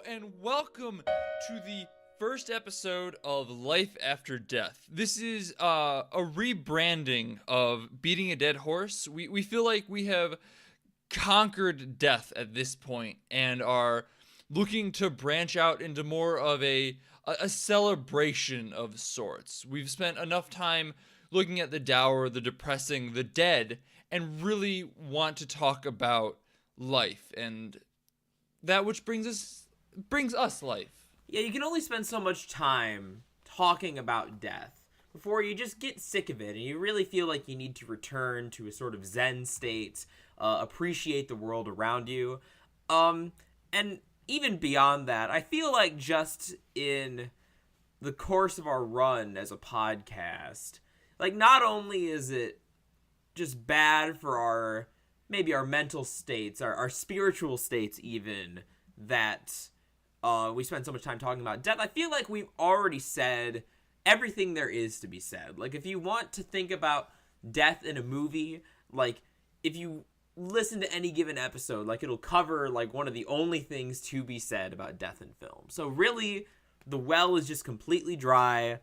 and welcome to the first episode of Life After Death. This is a rebranding of Beating a Dead Horse. We feel like we have conquered death at this point and are looking to branch out into more of a celebration of sorts. We've spent enough time looking at the dour, the depressing, the dead, and really want to talk about life and that which brings us life. Yeah, you can only spend so much time talking about death before you just get sick of it and you really feel like you need to return to a sort of Zen state, appreciate the world around you. And even beyond that, I feel like just in the course of our run as a podcast, like not only is it just bad for our mental states, our spiritual states even, that we spend so much time talking about death, I feel like we've already said everything there is to be said. Like, if you want to think about death in a movie, like, if you listen to any given episode, like, it'll cover, like, one of the only things to be said about death in film. So really, the well is just completely dry.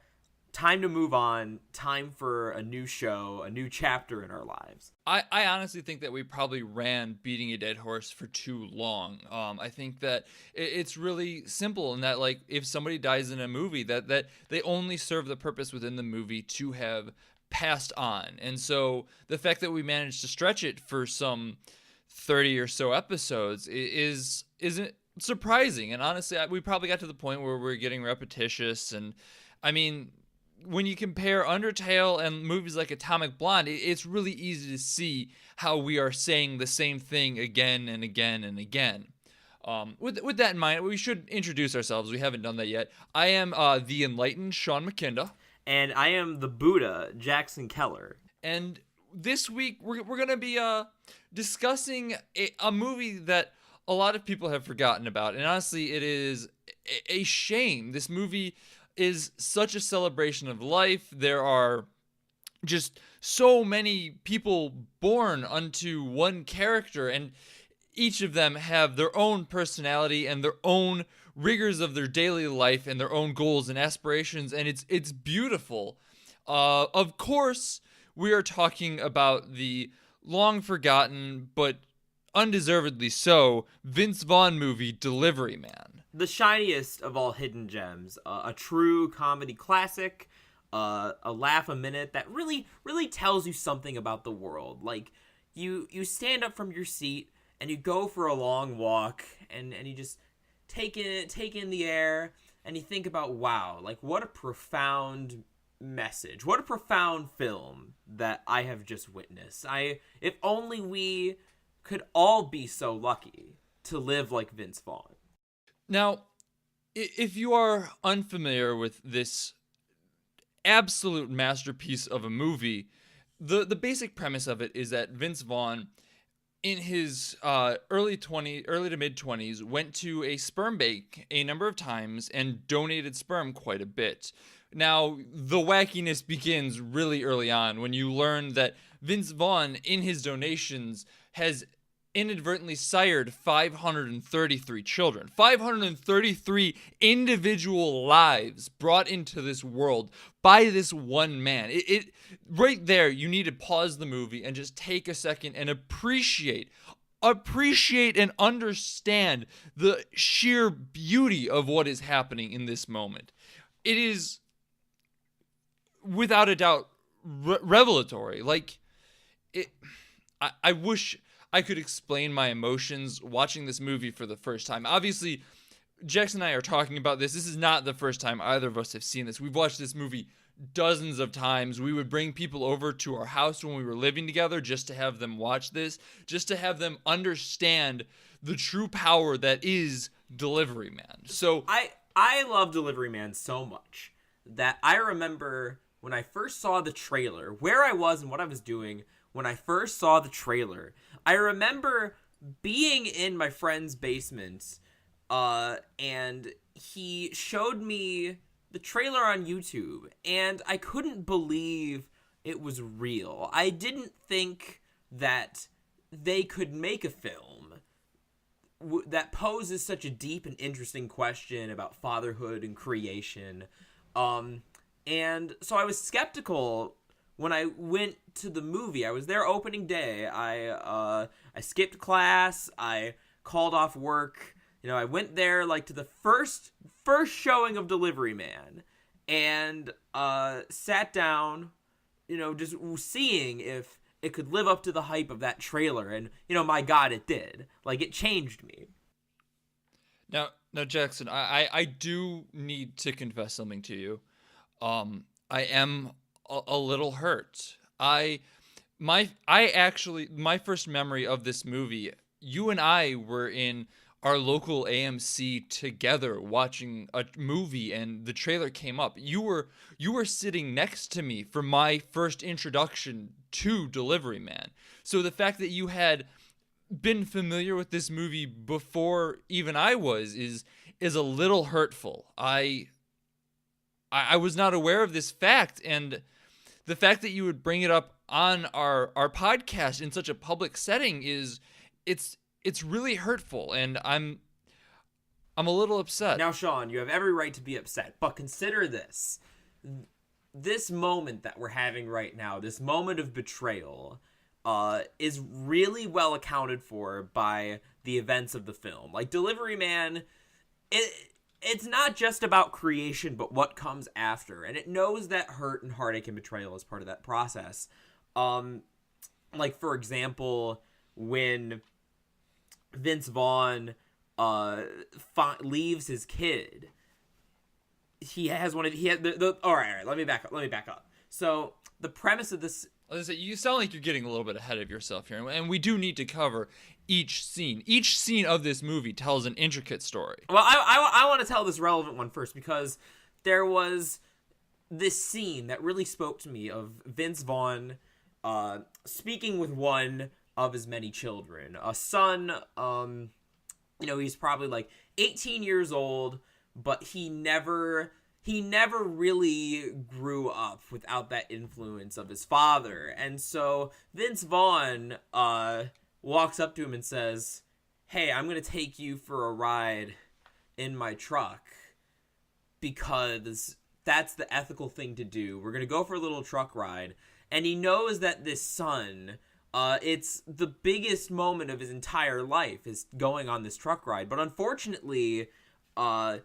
Time to move on. Time for a new show, a new chapter in our lives. I honestly think that we probably ran Beating a Dead Horse for too long. I think that it's really simple in that, like, if somebody dies in a movie, that they only serve the purpose within the movie to have passed on. And so the fact that we managed to stretch it for some 30 or so episodes isn't surprising. And honestly, we probably got to the point where we're getting repetitious. And I mean, when you compare Undertale and movies like Atomic Blonde, it's really easy to see how we are saying the same thing again and again and again. With that in mind, we should introduce ourselves. We haven't done that yet. I am the enlightened Sean McKinda. And I am the Buddha, Jackson Keller. And this week, we're going to be discussing a movie that a lot of people have forgotten about. And honestly, it is a shame. This movie is such a celebration of life. There are just so many people born unto one character, and each of them have their own personality and their own rigors of their daily life and their own goals and aspirations, and it's beautiful. Of course, we are talking about the long forgotten but undeservedly so Vince Vaughn movie Delivery Man. The shiniest of all hidden gems, a true comedy classic, a laugh a minute that really, really tells you something about the world. Like, you stand up from your seat and you go for a long walk and you just take in the air and you think about, wow, like, what a profound message, what a profound film that I have just witnessed. If only we could all be so lucky to live like Vince Vaughn. Now, if you are unfamiliar with this absolute masterpiece of a movie, the basic premise of it is that Vince Vaughn, in his early to mid-20s, went to a sperm bank a number of times and donated sperm quite a bit. Now, the wackiness begins really early on when you learn that Vince Vaughn, in his donations, has inadvertently sired 533 children. 533 individual lives brought into this world by this one man. It right there, you need to pause the movie and just take a second and appreciate and understand the sheer beauty of what is happening in this moment. It is, without a doubt, revelatory. Like, I wish I could explain my emotions watching this movie for the first time. Obviously, Jackson and I are talking about this. This is not the first time either of us have seen this. We've watched this movie dozens of times. We would bring people over to our house when we were living together just to have them watch this, just to have them understand the true power that is Delivery Man. So I love Delivery Man so much that I remember when I first saw the trailer, where I was and what I was doing when I first saw the trailer. I remember being in my friend's basement, and he showed me the trailer on YouTube, and I couldn't believe it was real. I didn't think that they could make a film that poses such a deep and interesting question about fatherhood and creation. And so I was skeptical when I went to the movie. I was there opening day. I skipped class. I called off work. I went there like to the first showing of Delivery Man, and sat down, just seeing if it could live up to the hype of that trailer. And my God, it did. Like, it changed me. Now, Jackson, I do need to confess something to you. I am a little hurt. My first memory of this movie, you and I were in our local AMC together watching a movie, and the trailer came up. You were sitting next to me for my first introduction to Delivery Man. So the fact that you had been familiar with this movie before even I was is a little hurtful. I was not aware of this fact, and the fact that you would bring it up on our podcast in such a public setting it's really hurtful, and I'm a little upset. Now, Sean, you have every right to be upset, but consider this. This moment that we're having right now, this moment of betrayal, is really well accounted for by the events of the film. Like, Delivery Man, it's not just about creation, but what comes after. And it knows that hurt and heartache and betrayal is part of that process. Like, for example, when Vince Vaughn leaves his kid, all right, let me back up. So the premise of this, you sound like you're getting a little bit ahead of yourself here, and we do need to cover each scene. Each scene of this movie tells an intricate story. Well, I want to tell this relevant one first, because there was this scene that really spoke to me of Vince Vaughn speaking with one of his many children. A son, he's probably like 18 years old, but he never really grew up without that influence of his father. And so Vince Vaughn walks up to him and says, "Hey, I'm going to take you for a ride in my truck because that's the ethical thing to do. We're going to go for a little truck ride." And he knows that this son, it's the biggest moment of his entire life is going on this truck ride. But unfortunately, on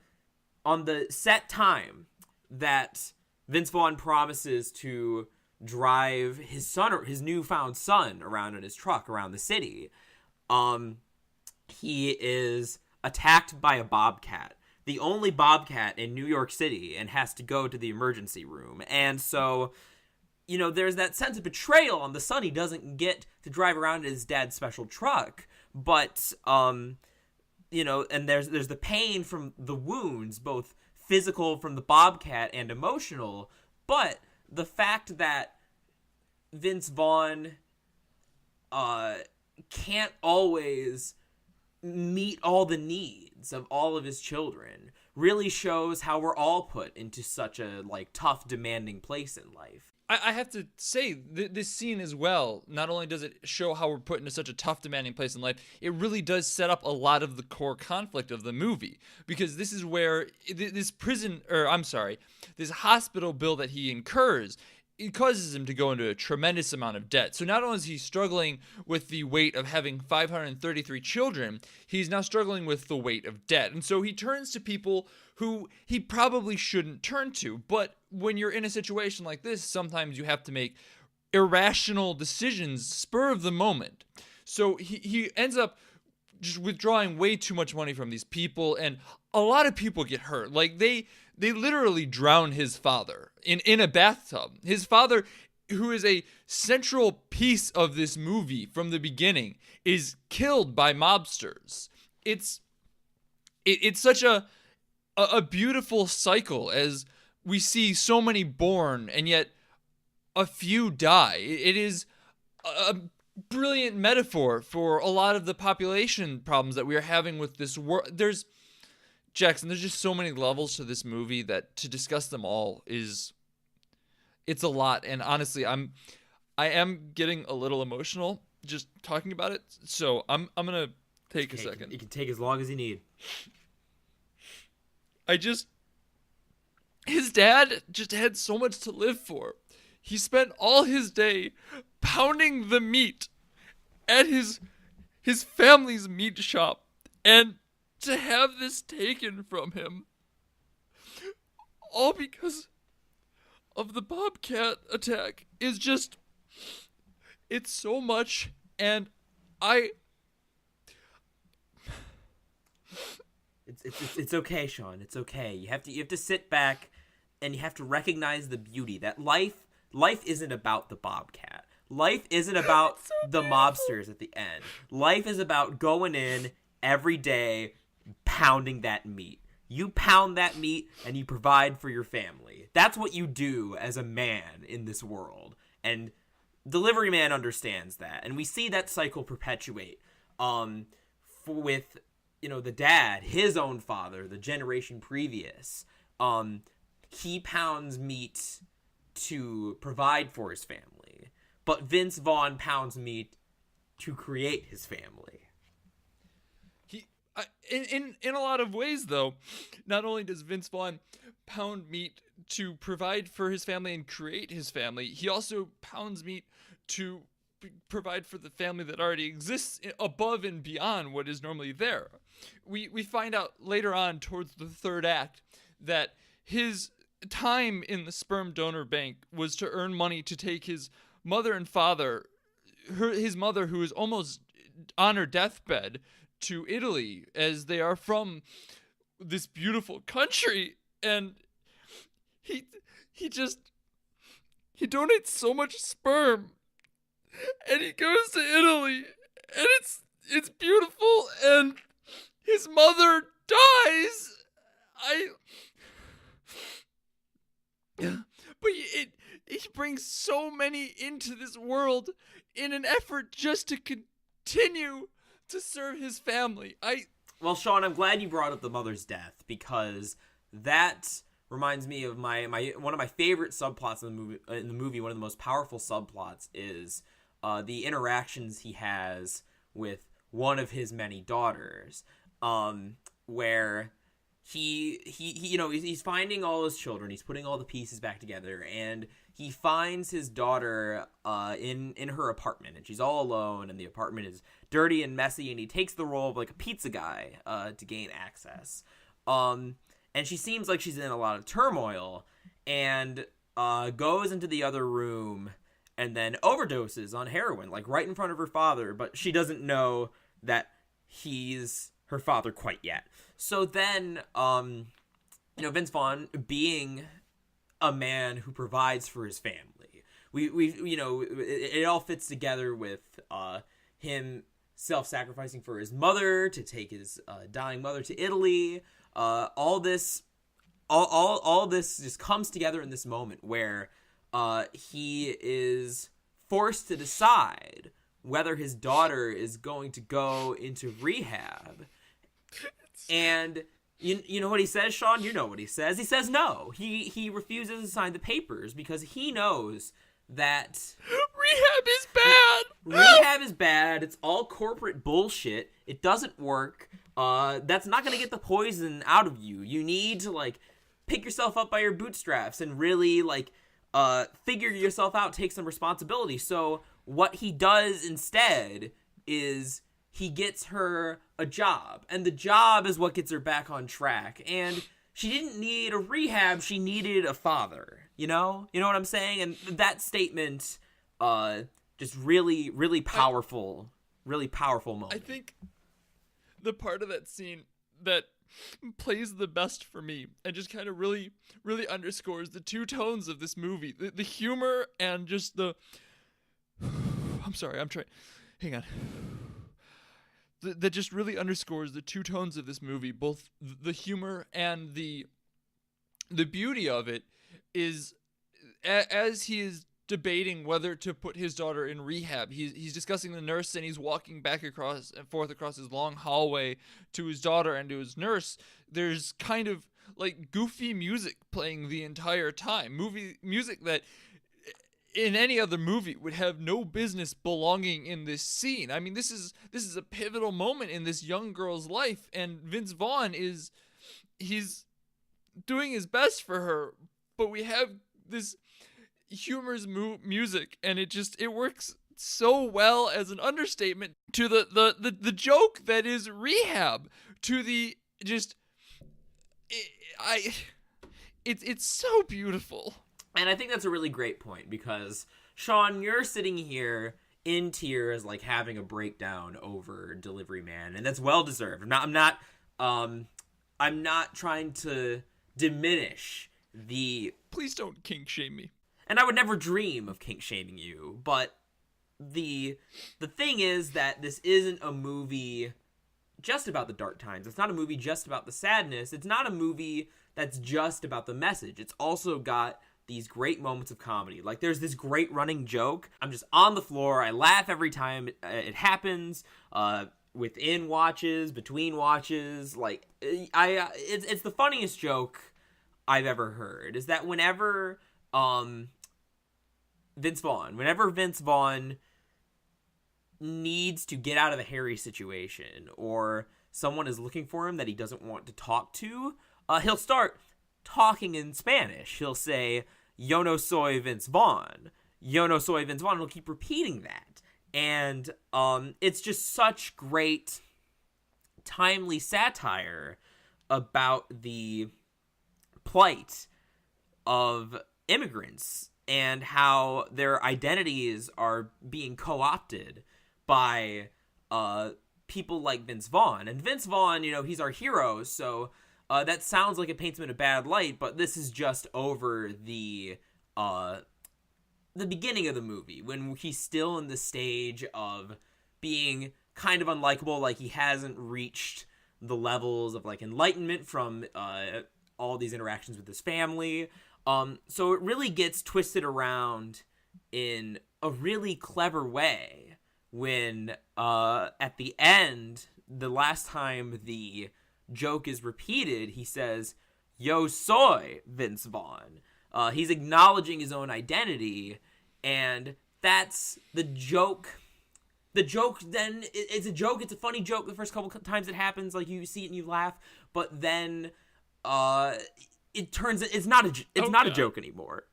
the set time that Vince Vaughn promises to drive his son, or his newfound son, around in his truck around the city, he is attacked by a bobcat, the only bobcat in New York City, and has to go to the emergency room. And so, there's that sense of betrayal on the son. He doesn't get to drive around in his dad's special truck, but and there's the pain from the wounds, both physical from the bobcat and emotional. But the fact that Vince Vaughn can't always meet all the needs of all of his children really shows how we're all put into such a tough, demanding place in life. I have to say, this scene as well, not only does it show how we're put into such a tough, demanding place in life, it really does set up a lot of the core conflict of the movie. Because this is where this hospital bill that he incurs, it causes him to go into a tremendous amount of debt. So not only is he struggling with the weight of having 533 children, he's now struggling with the weight of debt. And so he turns to people who he probably shouldn't turn to. But when you're in a situation like this, sometimes you have to make irrational decisions, spur of the moment. So he ends up just withdrawing way too much money from these people, and a lot of people get hurt. Like, they literally drown his father in a bathtub. His father, who is a central piece of this movie from the beginning, is killed by mobsters. It's such a beautiful cycle as we see so many born and yet a few die. It is a brilliant metaphor for a lot of the population problems that we are having with this world. There's just so many levels to this movie that to discuss them all it's a lot. And honestly, I am getting a little emotional just talking about it. So I'm gonna take a second. You can take as long as you need. His dad just had so much to live for. He spent all his day pounding the meat at his family's meat shop, and to have this taken from him, all because of the bobcat attack, is just, it's so much. And It's okay, Sean. It's okay. You have to sit back, and you have to recognize the beauty that life isn't about the bobcat. Life isn't about the mobsters at the end. Life is about going in every day, pounding that meat. You pound that meat, and you provide for your family. That's what you do as a man in this world. And Delivery Man understands that. And we see that cycle perpetuate with, the dad, his own father, the generation previous. He pounds meat to provide for his family. But Vince Vaughn pounds meat to create his family. In a lot of ways, though, not only does Vince Vaughn pound meat to provide for his family and create his family, he also pounds meat to provide for the family that already exists above and beyond what is normally there. We find out later on towards the third act that his time in the sperm donor bank was to earn money to take his mother and father, his mother who is almost on her deathbed, to Italy, as they are from this beautiful country. And he donates so much sperm, and he goes to Italy, and it's beautiful, and his mother dies. But he brings so many into this world in an effort just to continue to serve his family. Well, Sean, I'm glad you brought up the mother's death, because that reminds me of my one of my favorite subplots in the movie. One of the most powerful subplots is the interactions he has with one of his many daughters, where he's finding all his children, he's putting all the pieces back together, and he finds his daughter in her apartment, and she's all alone, and the apartment is dirty and messy, and he takes the role of like a pizza guy to gain access. And she seems like she's in a lot of turmoil, and goes into the other room and then overdoses on heroin, like right in front of her father, but she doesn't know that he's her father quite yet. So then, Vince Vaughn, being a man who provides for his family, it all fits together with him self-sacrificing for his mother to take his dying mother to Italy. All this just comes together in this moment where he is forced to decide whether his daughter is going to go into rehab. And you know what he says, Sean? You know what he says. He says no. He refuses to sign the papers because he knows that rehab is bad. Rehab is bad. It's all corporate bullshit. It doesn't work. That's not going to get the poison out of you. You need to pick yourself up by your bootstraps and really figure yourself out, take some responsibility. So what he does instead is he gets her a job, and the job is what gets her back on track. And she didn't need a rehab, she needed a father. You know what I'm saying? And that statement, just really, really powerful, really powerful moment. I think the part of that scene that plays the best for me and just kind of really, really underscores the two tones of this movie, the humor and just the I'm sorry, I'm trying, hang on, that just really underscores the two tones of this movie, both the humor and the beauty of it, is as he is debating whether to put his daughter in rehab, he's discussing the nurse, and he's walking back across and forth across his long hallway to his daughter and to his nurse. There's kind of goofy music playing the entire time, movie music that in any other movie would have no business belonging in this scene. I mean, this is a pivotal moment in this young girl's life, and Vince Vaughn he's doing his best for her, but we have this humorous music, and it works so well as an understatement to the joke that is Rehab, to the just it's so beautiful. And I think that's a really great point, because Sean, you're sitting here in tears, like having a breakdown over Delivery Man, and that's well deserved. I'm not trying to diminish the. Please don't kink shame me. And I would never dream of kink shaming you, but the thing is that this isn't a movie just about the dark times. It's not a movie just about the sadness. It's not a movie that's just about the message. It's also got these great moments of comedy. Like, there's this great running joke. I'm just on the floor. I laugh every time it happens. Within watches, between watches. Like, it's the funniest joke I've ever heard. Is that whenever Vince Vaughn needs to get out of a hairy situation, or someone is looking for him that he doesn't want to talk to, he'll start talking in Spanish. He'll say, "Yo no soy Vince Vaughn. Yo no soy Vince Vaughn." He'll keep repeating that. And it's just such great, timely satire about the plight of immigrants and how their identities are being co-opted by people like Vince Vaughn. And Vince Vaughn, he's our hero, so that sounds like it paints him in a bad light, but this is just over the beginning of the movie, when he's still in the stage of being kind of unlikable, like he hasn't reached the levels of like enlightenment from all these interactions with his family. So it really gets twisted around in a really clever way when at the end, the last time the joke is repeated, he says, "Yo soy Vince Vaughn." He's acknowledging his own identity, and that's the joke. The joke then, it's a joke, it's a funny joke the first couple times it happens, like you see it and you laugh, but then it turns, it's not a joke anymore.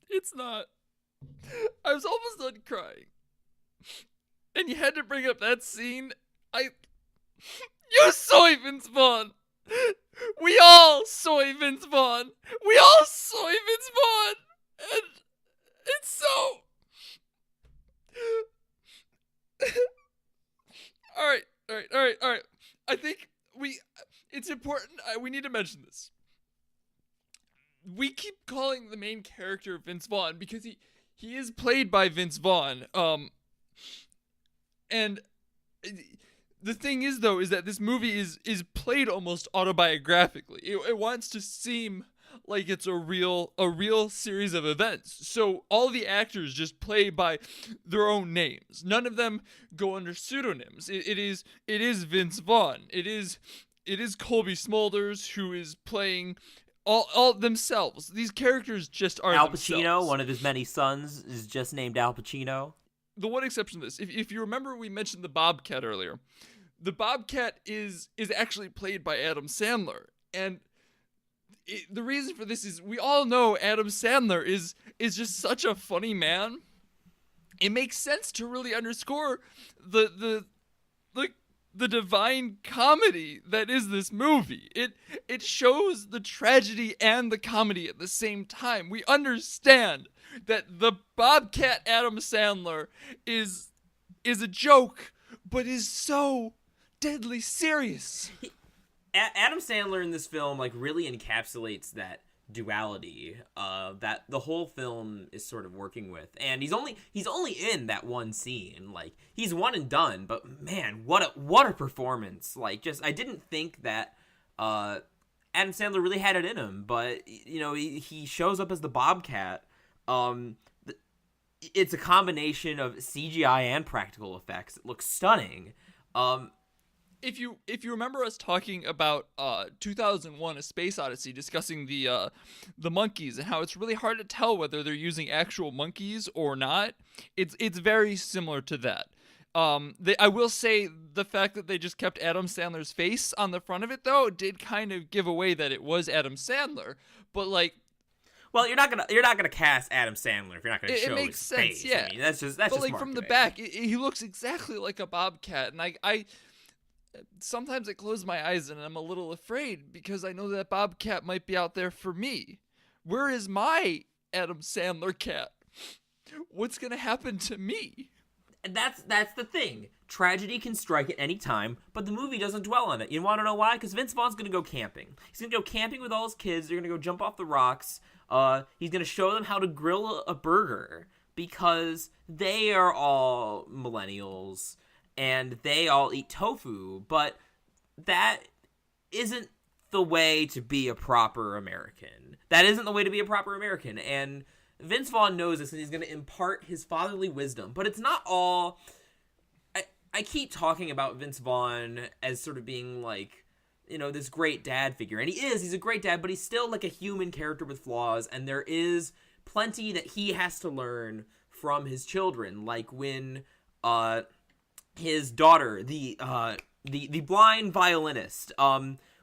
It's not. I was almost done crying. And you had to bring up that scene. You soy Vince Vaughn! We all soy Vince Vaughn! We all soy Vince Vaughn! And it's so... Alright. I think it's important. We need to mention this. We keep calling the main character Vince Vaughn because he is played by Vince Vaughn. And the thing is, though, is that this movie is played almost autobiographically. It wants to seem like it's a real series of events. So all the actors just play by their own names. None of them go under pseudonyms. It is Vince Vaughn. It is Colby Smulders who is playing all themselves. These characters just are Al themselves. Pacino, one of his many sons, is just named Al Pacino. The one exception to this, if you remember, we mentioned the Bobcat earlier. The Bobcat is actually played by Adam Sandler, and the reason for this is we all know Adam Sandler is just such a funny man. It makes sense to really underscore the divine comedy that is this movie. It shows the tragedy and the comedy at the same time. We understand that the Bobcat Adam Sandler is a joke, but is so deadly serious. Adam Sandler in this film really encapsulates that duality that the whole film is sort of working with, and he's only in that one scene. He's one and done, but man, what a performance! I didn't think that Adam Sandler really had it in him, but he shows up as the Bobcat. It's a combination of CGI and practical effects. It looks stunning. if you remember us talking about 2001: A Space Odyssey, discussing the monkeys and how it's really hard to tell whether they're using actual monkeys or not, it's very similar to that. I will say the fact that they just kept Adam Sandler's face on the front of it, though, did kind of give away that it was Adam Sandler. But like, well, you're not gonna cast Adam Sandler if you're not gonna show it makes his sense, face. yeah. I mean, that's just but like marketing. from the back, he looks exactly like a bobcat, and I sometimes I close my eyes and I'm a little afraid because I know that bobcat might be out there for me. Where is my Adam Sandler cat? What's gonna happen to me? And that's the thing. Tragedy can strike at any time, but the movie doesn't dwell on it. You want to know why? Because Vince Vaughn's going to go camping. He's going to go camping with all his kids. They're going to go jump off the rocks. He's going to show them how to grill a burger because they are all millennials and they all eat tofu, but that isn't the way to be a proper American. That isn't the way to be a proper American, and Vince Vaughn knows this, and he's going to impart his fatherly wisdom. But it's not all... I keep talking about Vince Vaughn as sort of being like, you know, this great dad figure. And he's a great dad, but he's still like a human character with flaws. And there is plenty that he has to learn from his children. Like when his daughter, the blind violinist,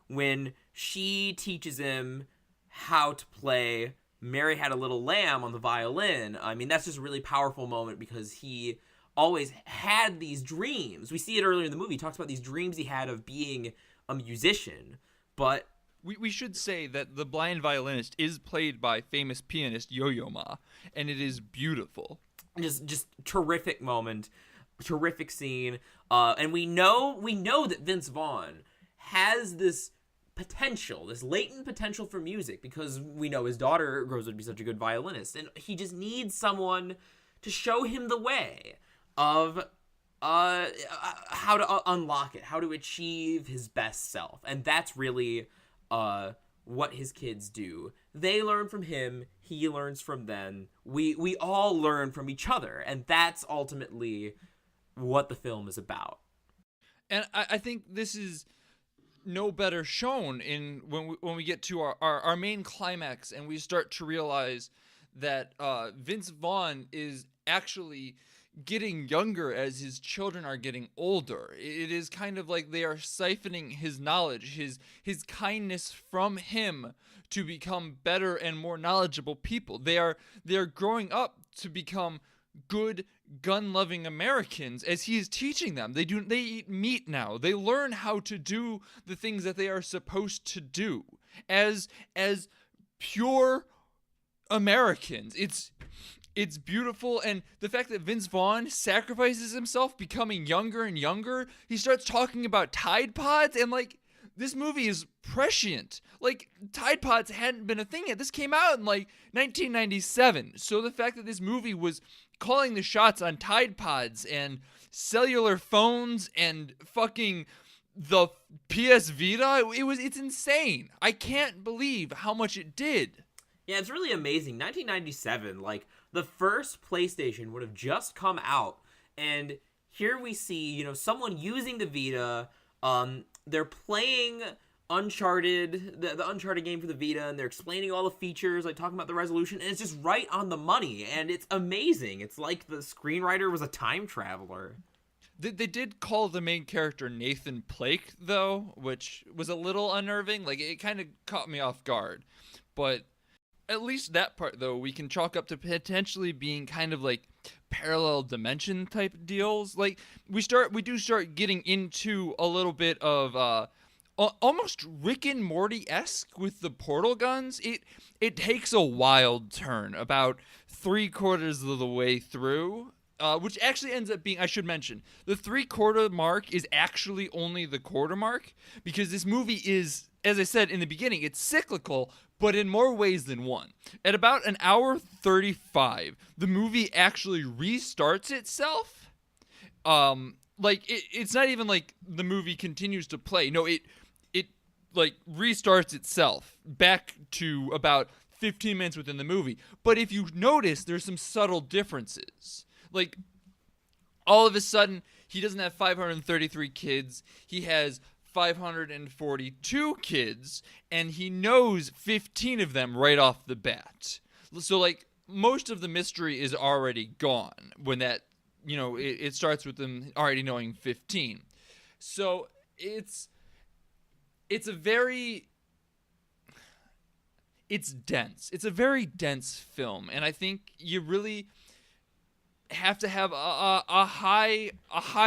when she teaches him how to play Mary Had a Little Lamb on the violin. I mean, that's just a really powerful moment because he always had these dreams. We see it earlier in the movie. He talks about these dreams he had of being a musician, but... We should say that the blind violinist is played by famous pianist Yo-Yo Ma, and it is beautiful. Just terrific moment, terrific scene, and we know that Vince Vaughn has this potential, this latent potential for music, because we know his daughter grows up to be such a good violinist, and he just needs someone to show him the way of how to unlock it, how to achieve his best self. And that's really what his kids do. They learn from him, he learns from them, we all learn from each other, and that's ultimately what the film is about. And I think this is no better shown in when we get to our main climax and we start to realize that Vince Vaughn is actually getting younger as his children are getting older. It is kind of like they are siphoning his knowledge, his kindness from him to become better and more knowledgeable people. They are growing up to become good gun-loving Americans as he is teaching them. They eat meat now. They learn how to do the things that they are supposed to do as pure Americans. It's beautiful, and the fact that Vince Vaughn sacrifices himself, becoming younger and younger. He starts talking about Tide Pods, and like, this movie is prescient. Like, Tide Pods hadn't been a thing yet. This came out in like 1997. So the fact that this movie was calling the shots on Tide Pods and cellular phones and fucking the PS Vita, it's insane. I can't believe how much it did. Yeah, it's really amazing. 1997, like, the first PlayStation would have just come out, and here we see, you know, someone using the Vita. They're playing Uncharted, the Uncharted game for the Vita, and they're explaining all the features, like talking about the resolution, and it's just right on the money, and it's amazing. It's like the screenwriter was a time traveler. They did call the main character Nathan Blake, though, which was a little unnerving. Like, it kind of caught me off guard. But at least that part, though, we can chalk up to potentially being kind of like parallel dimension type deals. Like, we do start getting into a little bit of almost Rick and Morty-esque with the portal guns. It takes a wild turn about 3/4 of the way through, which actually ends up being, I should mention, the 3/4 mark is actually only the quarter mark, because this movie is, as I said in the beginning, it's cyclical, but in more ways than one. At about an hour 35, the movie actually restarts itself. Like, it's not even like the movie continues to play. No, it like restarts itself back to about 15 minutes within the movie. But if you notice, there's some subtle differences. Like, All of a sudden, he doesn't have 533 kids. He has 542 kids, and he knows 15 of them right off the bat. So, like, most of the mystery is already gone when that, it starts with them already knowing 15. So, it's dense. It's a very dense film, and I think you really have to have a high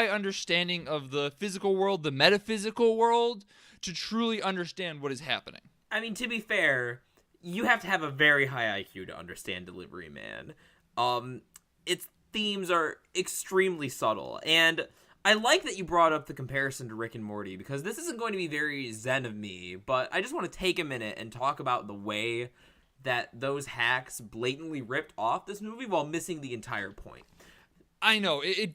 understanding of the physical world, the metaphysical world, to truly understand what is happening. I mean, to be fair, you have to have a very high IQ to understand Delivery Man. Its themes are extremely subtle, and I like that you brought up the comparison to Rick and Morty, because this isn't going to be very zen of me, but I just want to take a minute and talk about the way that those hacks blatantly ripped off this movie while missing the entire point. I know, it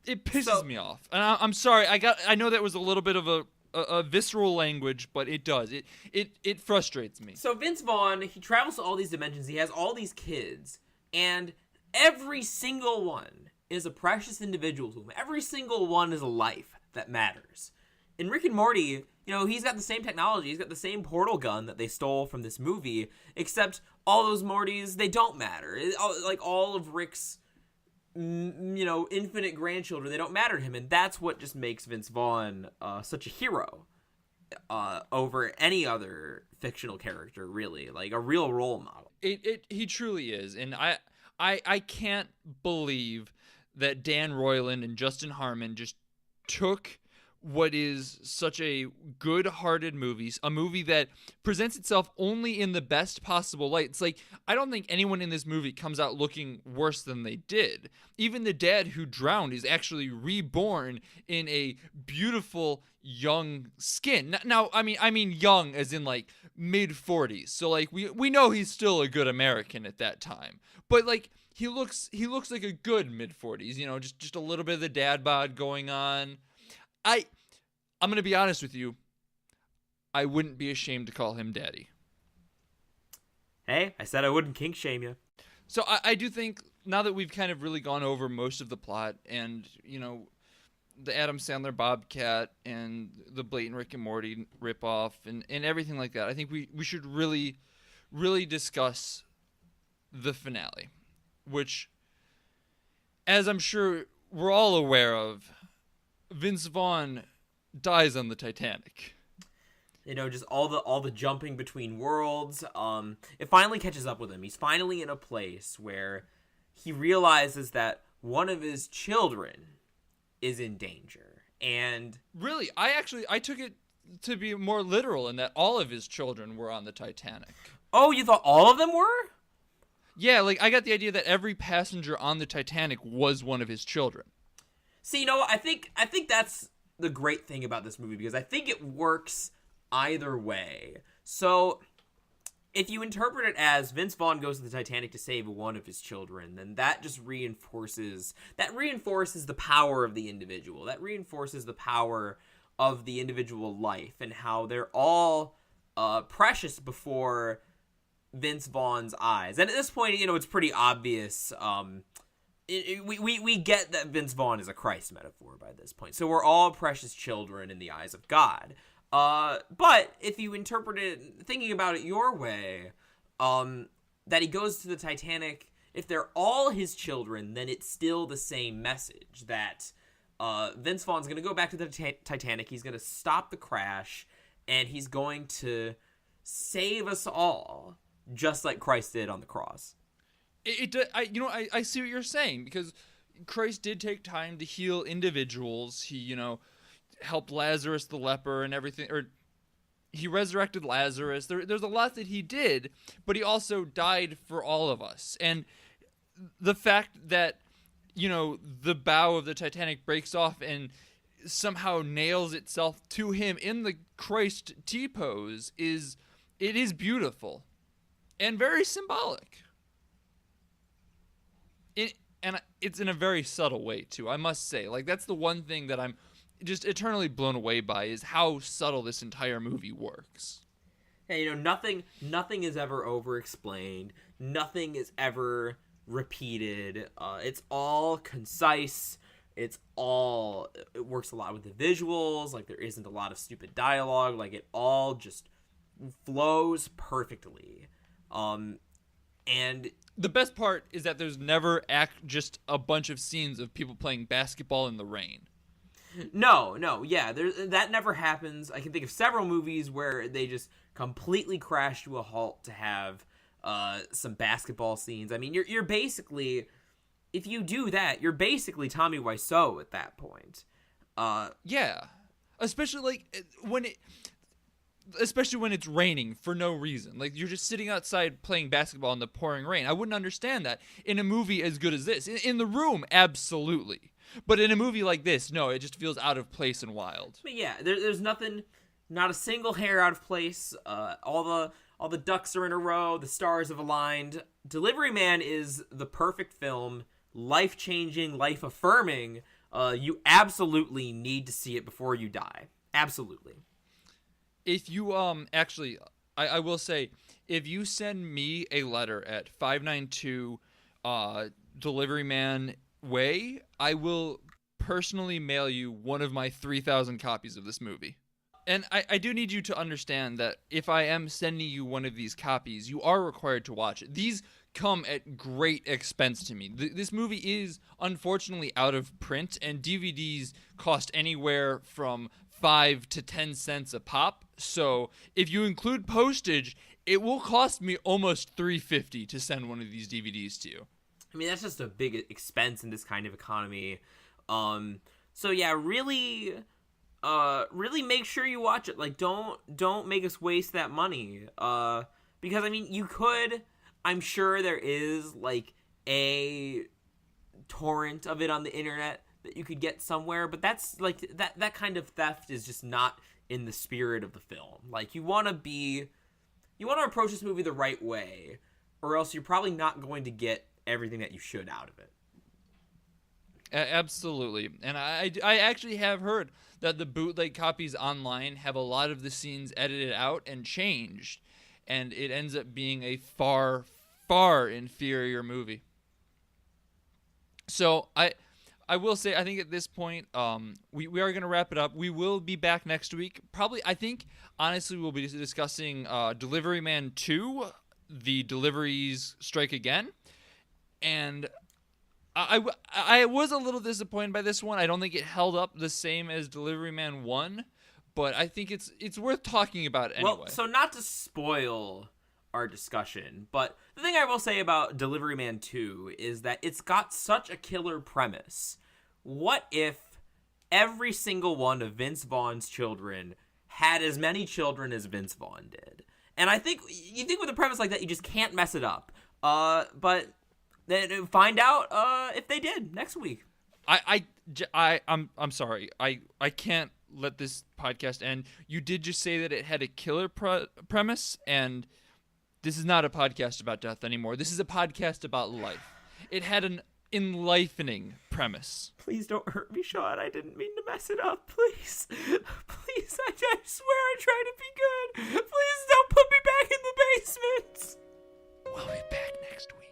pisses me off, and I'm sorry. I know that was a little bit of a visceral language, but it does. It frustrates me. So Vince Vaughn, he travels to all these dimensions. He has all these kids, and every single one is a precious individual to him. Every single one is a life that matters. In Rick and Morty, he's got the same technology. He's got the same portal gun that they stole from this movie, except all those Mortys, they don't matter. Like all of Rick's infinite grandchildren, they don't matter to him, and that's what just makes Vince Vaughn such a hero over any other fictional character, really, like a real role model. He truly is, and I can't believe that Dan Roiland and Justin Harmon just took what is such a good-hearted movie, a movie that presents itself only in the best possible light. It's like, I don't think anyone in this movie comes out looking worse than they did. Even the dad who drowned is actually reborn in a beautiful young skin. Now, I mean young as in like mid-40s. So like we know he's still a good American at that time. But like he looks like a good mid-40s, just a little bit of the dad bod going on. I'm going to be honest with you. I wouldn't be ashamed to call him daddy. Hey, I said I wouldn't kink shame you. So I do think, now that we've kind of really gone over most of the plot and, the Adam Sandler Bobcat and the blatant Rick and Morty ripoff and everything like that, I think we should really, really discuss the finale, which, as I'm sure we're all aware of, Vince Vaughn dies on the Titanic. Just all the jumping between worlds. It finally catches up with him. He's finally in a place where he realizes that one of his children is in danger. And really, I took it to be more literal in that all of his children were on the Titanic. Oh, you thought all of them were? Yeah, like I got the idea that every passenger on the Titanic was one of his children. See, I think that's the great thing about this movie, because I think it works either way. So, if you interpret it as Vince Vaughn goes to the Titanic to save one of his children, then that just reinforces the power of the individual. That reinforces the power of the individual life and how they're all precious before Vince Vaughn's eyes. And at this point, it's pretty obvious. We get that Vince Vaughn is a Christ metaphor by this point. So we're all precious children in the eyes of God. But if you interpret it, thinking about it your way, that he goes to the Titanic, if they're all his children, then it's still the same message that Vince Vaughn's going to go back to the Titanic. He's going to stop the crash, and he's going to save us all, just like Christ did on the cross. I see what you're saying, because Christ did take time to heal individuals. He, helped Lazarus the leper and everything, or he resurrected Lazarus. There's a lot that he did, but he also died for all of us. And the fact that, the bow of the Titanic breaks off and somehow nails itself to him in the Christ T-pose is beautiful and very symbolic. And it's in a very subtle way, too, I must say. Like, that's the one thing that I'm just eternally blown away by, is how subtle this entire movie works. Yeah, nothing is ever over-explained. Nothing is ever repeated. It's all concise. It works a lot with the visuals. Like, there isn't a lot of stupid dialogue. Like, it all just flows perfectly. And the best part is that there's never just a bunch of scenes of people playing basketball in the rain. No, yeah, that never happens. I can think of several movies where they just completely crash to a halt to have some basketball scenes. I mean, you're basically, if you do that, you're basically Tommy Wiseau at that point. Yeah, especially when it's raining for no reason. Like, you're just sitting outside playing basketball in the pouring rain. I wouldn't understand that in a movie as good as this. In The Room, absolutely. But in a movie like this, no, it just feels out of place and wild. But yeah, there's nothing, not a single hair out of place. All the ducks are in a row. The stars have aligned. Delivery Man is the perfect film. Life-changing, life-affirming. You absolutely need to see it before you die. Absolutely. If you, actually, I will say, if you send me a letter at 592 Delivery Man Way, I will personally mail you one of my 3,000 copies of this movie. And I do need you to understand that if I am sending you one of these copies, you are required to watch it. These come at great expense to me. This movie is unfortunately out of print, and DVDs cost anywhere from 5 to 10 cents a pop. So if you include postage, it will cost me almost $3.50 to send one of these DVDs to you. I mean, that's just a big expense in this kind of economy. So yeah, really make sure you watch it. Like, don't make us waste that money. Because I mean, you could, I'm sure there is like a torrent of it on the internet that you could get somewhere, but that's like that kind of theft is just not in the spirit of the film. Like, you want to approach this movie the right way, or else you're probably not going to get everything that you should out of it. Absolutely. And I actually have heard that the bootleg copies online have a lot of the scenes edited out and changed, and it ends up being a far, far inferior movie. So I will say, I think at this point, we are going to wrap it up. We will be back next week. Probably, I think, honestly, we'll be discussing Delivery Man 2, The Deliveries Strike Again. And I was a little disappointed by this one. I don't think it held up the same as Delivery Man 1, but I think it's worth talking about anyway. Well, so not to spoil our discussion, but the thing I will say about Delivery Man 2 is that it's got such a killer premise. What if every single one of Vince Vaughn's children had as many children as Vince Vaughn did? And I think with a premise like that, you just can't mess it up. But then find out if they did next week. I'm sorry. I can't let this podcast end. You did just say that it had a killer premise, and this is not a podcast about death anymore. This is a podcast about life. It had an enlivening premise. Please don't hurt me, Sean. I didn't mean to mess it up. Please. Please, I swear I tried to be good. Please don't put me back in the basement. We'll be back next week.